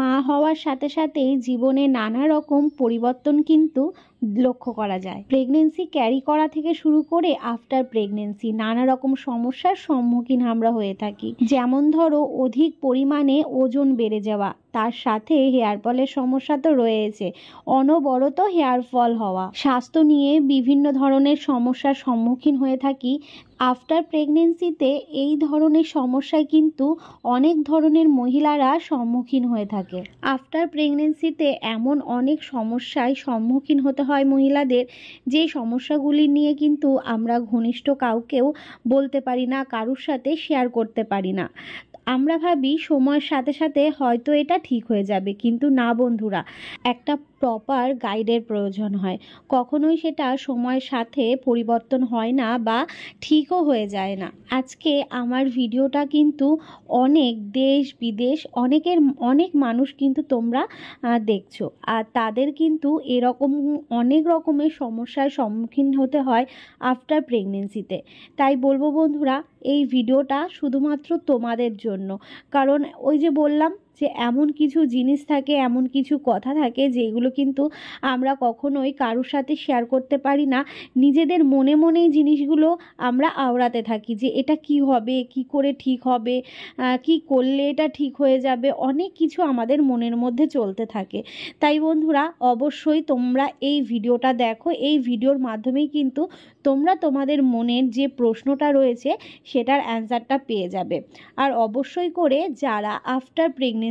মা হওয়ার সাথে সাথেই জীবনে নানা রকম পরিবর্তন কিন্তু লক্ষ্য করা যায়। প্রেগনেন্সি ক্যারি করা থেকে শুরু করে আফটার প্রেগনেন্সি নানা রকম সমস্যার সম্মুখীন আমরা হয়ে থাকি। যেমন ধরো অধিক পরিমাণে ওজন বেড়ে যাওয়া, তার সাথে হেয়ার ফলের সমস্যা তো রয়েছে, অনবরত হেয়ার ফল হওয়া, স্বাস্থ্য নিয়ে বিভিন্ন ধরনের সমস্যার সম্মুখীন হয়ে থাকি। আফটার প্রেগনেন্সিতে এই ধরনের সমস্যায় কিন্তু অনেক ধরনের মহিলারা সম্মুখীন হয়ে থাকে। আফটার প্রেগনেন্সিতে এমন অনেক সমস্যায় সম্মুখীন হতে হয় মহিলাদের, যে সমস্যাগুলি নিয়ে কিন্তু আমরা ঘনিষ্ঠ কাউকেও বলতে পারি না, কারোর সাথে শেয়ার করতে পারি না। আমরা ভাবি সময়ের সাথে সাথে হয়তো এটা ঠিক হয়ে যাবে, কিন্তু না বন্ধুরা, একটা প্রপার গাইডের প্রয়োজন হয়। কখনোই সেটা সময়ের সাথে পরিবর্তন হয় না বা ঠিকও হয়ে যায় না। আজকে আমার ভিডিওটা কিন্তু অনেক দেশ বিদেশ অনেক মানুষ কিন্তু তোমরা দেখছো, আর তাদের কিন্তু এরকম অনেক রকমের সমস্যার সম্মুখীন হতে হয় আফটার প্রেগনেন্সিতে। তাই বলবো বন্ধুরা, এই ভিডিওটা শুধুমাত্র তোমাদের জন্য। কারণ ওই যে বললাম যে এমন কিছু জিনিস থাকে, এমন কিছু কথা থাকে যেগুলো কিন্তু আমরা কখনোই কারোর সাথে শেয়ার করতে পারি না। নিজেদের মনে মনেই জিনিসগুলো আমরা আওড়াতে থাকি যে এটা কি হবে, কি করে ঠিক হবে, কি করলে এটা ঠিক হয়ে যাবে, অনেক কিছু আমাদের মনের মধ্যে চলতে থাকে। তাই বন্ধুরা, অবশ্যই তোমরা এই ভিডিওটা দেখো। এই ভিডিওর মাধ্যমেই কিন্তু তোমরা তোমাদের মনের যে প্রশ্নটা রয়েছে সেটার অ্যান্সারটা পেয়ে যাবে। আর অবশ্যই করে যারা আফটার প্রেগনেন্সি,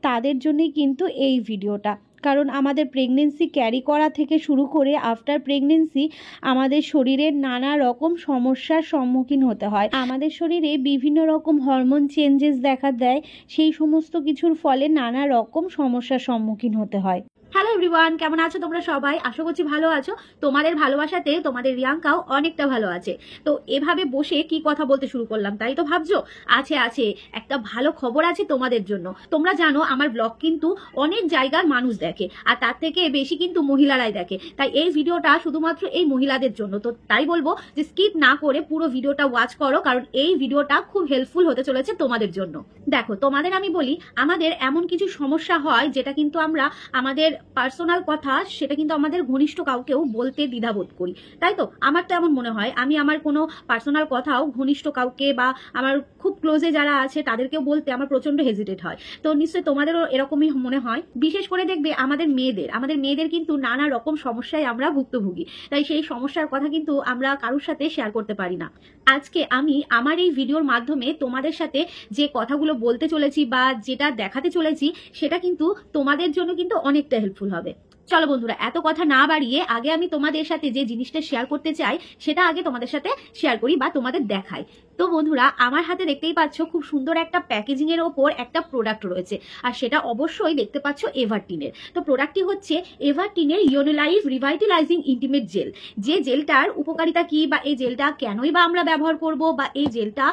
তাদের জন্যই কিন্তু এই ভিডিওটা। কারণ আমাদের প্রেগনেন্সি ক্যারি করা থেকে শুরু করে আফটার প্রেগনেন্সি আমাদের শরীরের নানা রকম সমস্যার সম্মুখীন হতে হয়। আমাদের শরীরে বিভিন্ন রকম হরমোন চেঞ্জেস দেখা দেয়, সেই সমস্ত কিছুর ফলে নানা রকম সমস্যার সম্মুখীন হতে হয়। হ্যালো এভরিওয়ান, কেমন আছো তোমরা সবাই? আশা করছি ভালো আছো। তোমাদের ভালোবাসাতে তোমাদের রিয়াঙ্কাও অনেকটা ভালো আছে। তো এভাবে বসে কি কথা বলতে শুরু করলাম তাই তো ভাবছো? আছে একটা ভালো খবর আছে তোমাদের জন্য। তোমরা জানো আমার ব্লগ কিন্তু অনেক জায়গার মানুষ দেখে, আর তার থেকে বেশি কিন্তু মহিলারাই দেখে। তাই এই ভিডিওটা শুধুমাত্র এই মহিলাদের জন্য। তো তাই বলবো যে স্কিপ না করে পুরো ভিডিওটা ওয়াচ করো, কারণ এই ভিডিওটা খুব হেল্পফুল হতে চলেছে তোমাদের জন্য। দেখো, তোমাদের আমি বলি, আমাদের এমন কিছু সমস্যা হয় যেটা কিন্তু আমরা আমাদের পার্সোনাল কথা সেটা কিন্তু আমাদের ঘনিষ্ঠ কাউকেও বলতে দ্বিধাবোধ করি, তাই তো? আমার তো এমন মনে হয়, আমি আমার কোনো পার্সোনাল কথাও ঘনিষ্ঠ কাউকে বা আমার খুব ক্লোজে যারা আছে তাদেরকেও বলতে আমার প্রচন্ড হেজিটেট হয়। তো নিশ্চয়ই তোমাদেরও এরকমই মনে হয়। বিশেষ করে দেখবে আমাদের মেয়েদের কিন্তু নানা রকম সমস্যায় আমরা ভুক্তভোগী। তাই সেই সমস্যার কথা কিন্তু আমরা কারোর সাথে শেয়ার করতে পারি না। আজকে আমি আমার এই ভিডিওর মাধ্যমে তোমাদের সাথে যে কথাগুলো বলতে চলেছি বা যেটা দেখাতে চলেছি সেটা কিন্তু তোমাদের জন্য কিন্তু অনেকটা হেল্পফুল হবে। চলো বন্ধুরা, এত কথা না বাড়িয়ে আগে আমি তোমাদের সাথে যে জিনিসটা শেয়ার করতে চাই সেটা আগে তোমাদের সাথে শেয়ার করি বা তোমাদের দেখাই। তো বন্ধুরা, আমার হাতে দেখতেই পাচ্ছ খুব সুন্দর একটা প্যাকেজিং এর ওপর একটা প্রোডাক্ট রয়েছে, আর সেটা অবশ্যই দেখতে পাচ্ছ এভারটিনের। তো প্রোডাক্টটি হচ্ছে এভারটিনের ইওনিলাইভ রিভাইটালাইজিং ইন্টিমেট জেল। যে জেলটার উপকারিতা কি, বা এই জেলটা কেনই বা আমরা ব্যবহার করব, বা এই জেলটা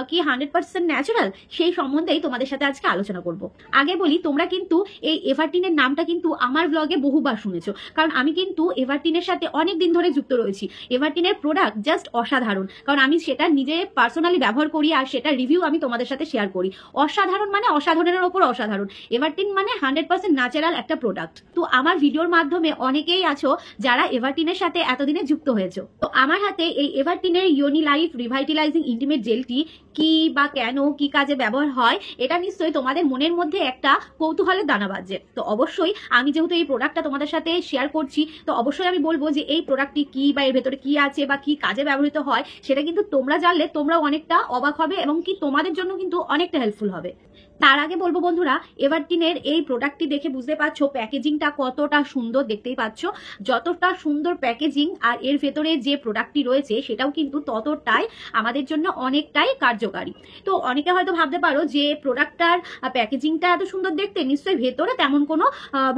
কি 100% ন্যাচারাল, সেই সম্বন্ধেই তোমাদের সাথে আজকে আলোচনা করব। আগে বলি, তোমরা কিন্তু এই এভারটিনের নামটা কিন্তু আমার ব্লগে বহুবার শুনেছো, কারণ আমি কিন্তু এভারটিনের সাথে অনেক দিন ধরে যুক্ত রয়েছি। এভারটিনের প্রোডাক্ট জাস্ট অসাধারণ, কারণ আমি সেটা নিজে পার্সোনালি ব্যবহার করি আর সেটা রিভিউ আমি তোমাদের সাথে শেয়ার করি। অসাধারণ মানে অসাধারণের ওপর অসাধারণ। এভারটিন মানে 100% ন্যাচারাল একটা প্রোডাক্ট। তো আমার ভিডিওর মাধ্যমে অনেকেই আছো যারা এভারটিনের সাথে এতদিনে যুক্ত হয়েছো। তো আমার হাতে এই এভারটিনের ইওনিলাইভ রিভাইটালাইজিং ইন্টিমেট জেলটি কি বা কেন, কি কাজে ব্যবহার হয়, এটা নিশ্চয়ই তোমাদের মনের মধ্যে একটা কৌতূহলের দানা বাজছে। তো অবশ্যই আমি যেহেতু এই প্রোডাক্টটা তোমাদের সাথে শেয়ার করছি, তো অবশ্যই আমি বলবো যে এই প্রোডাক্টটি কি বা এর ভেতরে কি আছে বা কি কাজে ব্যবহৃত হয় সেটা কিন্তু তোমরা জানলে তোমরাও অনেকটা অবাক হবে এবং কি তোমাদের জন্য কিন্তু অনেকটা হেল্পফুল হবে। তার আগে বলবো বন্ধুরা, এভারটিনের এই প্রোডাক্টটি দেখে বুঝতে পারছো প্যাকেজিংটা কতটা সুন্দর, দেখতেই পাচ্ছ। যতটা সুন্দর প্যাকেজিং আর এর ভেতরে যে প্রোডাক্টটি রয়েছে সেটাও কিন্তু ততটাই আমাদের জন্য অনেকটাই কার্যকারী। তো অনেকে হয়তো ভাবতে পারো যে প্রোডাক্টটার প্যাকেজিংটা এত সুন্দর দেখতে, নিশ্চয়ই ভেতরে তেমন কোনো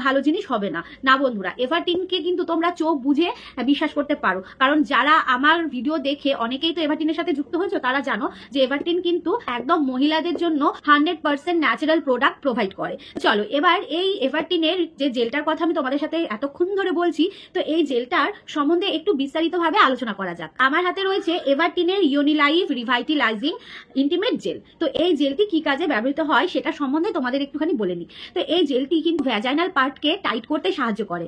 ভালো জিনিস হবে না। না বন্ধুরা, এভারটিনকে কিন্তু তোমরা চোখ বুঝে বিশ্বাস করতে পারো, কারণ যারা আমার ভিডিও দেখে অনেকেই তো এভারটিনের সাথে যুক্ত হয়েছে, তারা জানো যে এভারটিন কিন্তু একদম মহিলাদের জন্য 100% ন্যাচারাল প্রোডাক্ট প্রোভাইড করে। চলো এবার এই এভারটিনের যে জেলটার কথা আমি তোমাদের সাথে এতক্ষণ ধরে বলছি, তো এই জেলটার সম্বন্ধে একটু বিস্তারিতভাবে আলোচনা করা যাক। আমার হাতে রয়েছে এভারটিনের ইউনিলাইভ রিভাইটালাইজিং ইন্টিমেট জেল। তো এই জেলটি কি কাজে ব্যবহৃত হয় সেটা সম্বন্ধে তোমাদের একটুখানি বলে নিই। তো এই জেলটি কিন্তু ভ্যাজাইনাল পার্টকে টাইট করতে সাহায্য করে।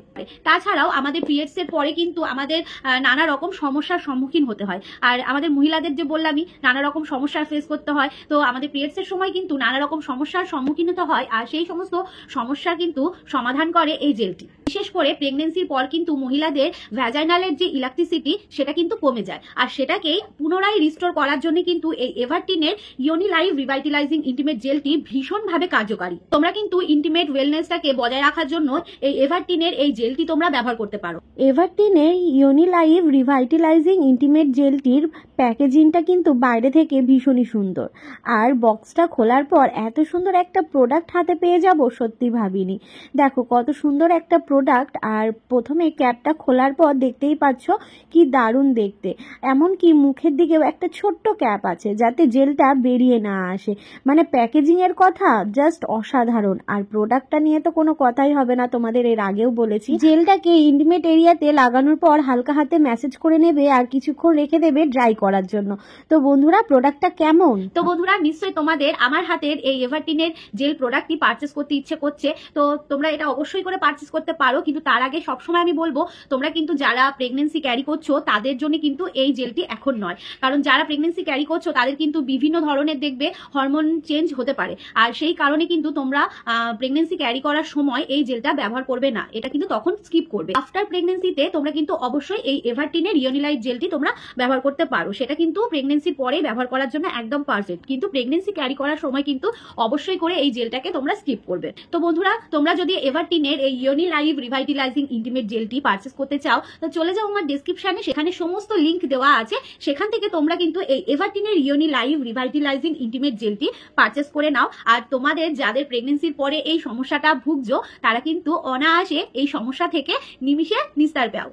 তাছাড়াও আমাদের পিরিয়ডসের পরে কিন্তু আমাদের নানা রকম সমস্যার সম্মুখীন হতে হয়। আর আমাদের মহিলাদের যে বললামই নানা রকম সমস্যার ফেস করতে হয়, তো আমাদের পিরিয়ডসের সময় কিন্তু নানা রকম সমস্যার সম্মুখীন হতে হয়। আর সেই সমস্ত সমস্যার কিন্তু সমাধান করে এই জেলটি। বিশেষ করে প্রেগনেন্সির পর কিন্তু মহিলাদের ভ্যাজাইনালের যে ইলাস্টিসিটি সেটা কিন্তু কমে যায়, আর সেটাকেই পুনরায় রিস্টোর করার জন্য কিন্তু এই এভারটিনের ইউনিলাইভ রিভাইটালাইজিং ইন্টিমেট জেলটি ভীষণভাবে কার্যকারী। তোমরা কিন্তু ইন্টিমেট ওয়েলনেসটাকে বজায় রাখার জন্য এই এভারটিনের এই জেলটি তোমরা ব্যবহার করতে পারো। এভারটিনের ইউনিলাইভ রিভাইটালাইজিং ইন্টিমেট জেলটির প্যাকেজিংটা কিন্তু বাইরে থেকে ভীষণই সুন্দর, আর বক্সটা খোলার পর এত সুন্দর একটা প্রোডাক্ট হাতে পেয়ে যাব সত্যি ভাবিনি। দেখো কত সুন্দর একটা প্রোডাক্ট, আর প্রথমে ক্যাপটা খোলার পর দেখতেই পাচ্ছ কি দারুণ দেখতে। এমনকি মুখের দিকেও একটা ছোট্ট ক্যাপ আছে যাতে জেলটা বেরিয়ে না আসে। মানে প্যাকেজিংয়ের কথা জাস্ট অসাধারণ। আর প্রোডাক্টটা নিয়ে তো কোনো কথাই হবে না, তোমাদের এর আগেও বলেছি। জেলটাকে ইন্টিমেট এরিয়াতে লাগানোর পর হালকা হাতে ম্যাসেজ করে নেবে আর কিছুক্ষণ রেখে দেবে ড্রাই করার জন্য। তো বন্ধুরা প্রোডাক্টটা কেমন? তো বন্ধুরা নিশ্চয়ই তোমাদের আমার হাতের এই এভারটিনের জেল প্রোডাক্টটি পারচেস করতে ইচ্ছে করছে, তো তোমরা এটা অবশ্যই করে পারচেস করতে পারো। কিন্তু তার আগে সবসময় আমি বলবো তোমরা কিন্তু যারা প্রেগনেন্সি ক্যারি করছো তাদের জন্য কিন্তু এই জেলটি এখন নয়। কারণ যারা প্রেগনেন্সি ক্যারি করছো তাদের কিন্তু বিভিন্ন ধরনের দেখবে হরমোন চেঞ্জ হতে পারে, আর সেই কারণে কিন্তু তোমরা প্রেগনেন্সি ক্যারি করার সময় এই জেলটা ব্যবহার করবে না, এটা কিন্তু তখন স্কিপ করবে। আফটার প্রেগনেন্সিতে তোমরা কিন্তু অবশ্যই এই এভারটিনের ইউনিলাইভ জেলটি তোমরা ব্যবহার করতে পারো। সেটা কিন্তু প্রেগনেন্সির পরেই ব্যবহার করার জন্য একদম পারফেক্ট, কিন্তু প্রেগনেন্সি ক্যারি করার সময় কিন্তু অবশ্যই করে এই জেলটাকে তোমরা স্কিপ করবে। তো বন্ধুরা তোমরা যদি এভারটিনের এই ইউনিলাইভ রিভাইটালাইজিং ইন্টিমেট জেলটি পারচেস করতে চাও তো চলে যাও আমার ডেসক্রিপশনে, সেখানে সমস্ত লিংক দেওয়া আছে। সেখান থেকে তোমরা কিন্তু এই এভারটিনের ইউনিলাইভ রিভাইটালাইজিং ইন্টিমেট জেলটি পারচেস করে নাও। আর তোমাদের যাদের প্রেগনেন্সির পরে এই সমস্যাটা ভুগছো তারা কিন্তু অনায়াসে এই সমস্যা থেকে নিমিষে নিস্তার পাও।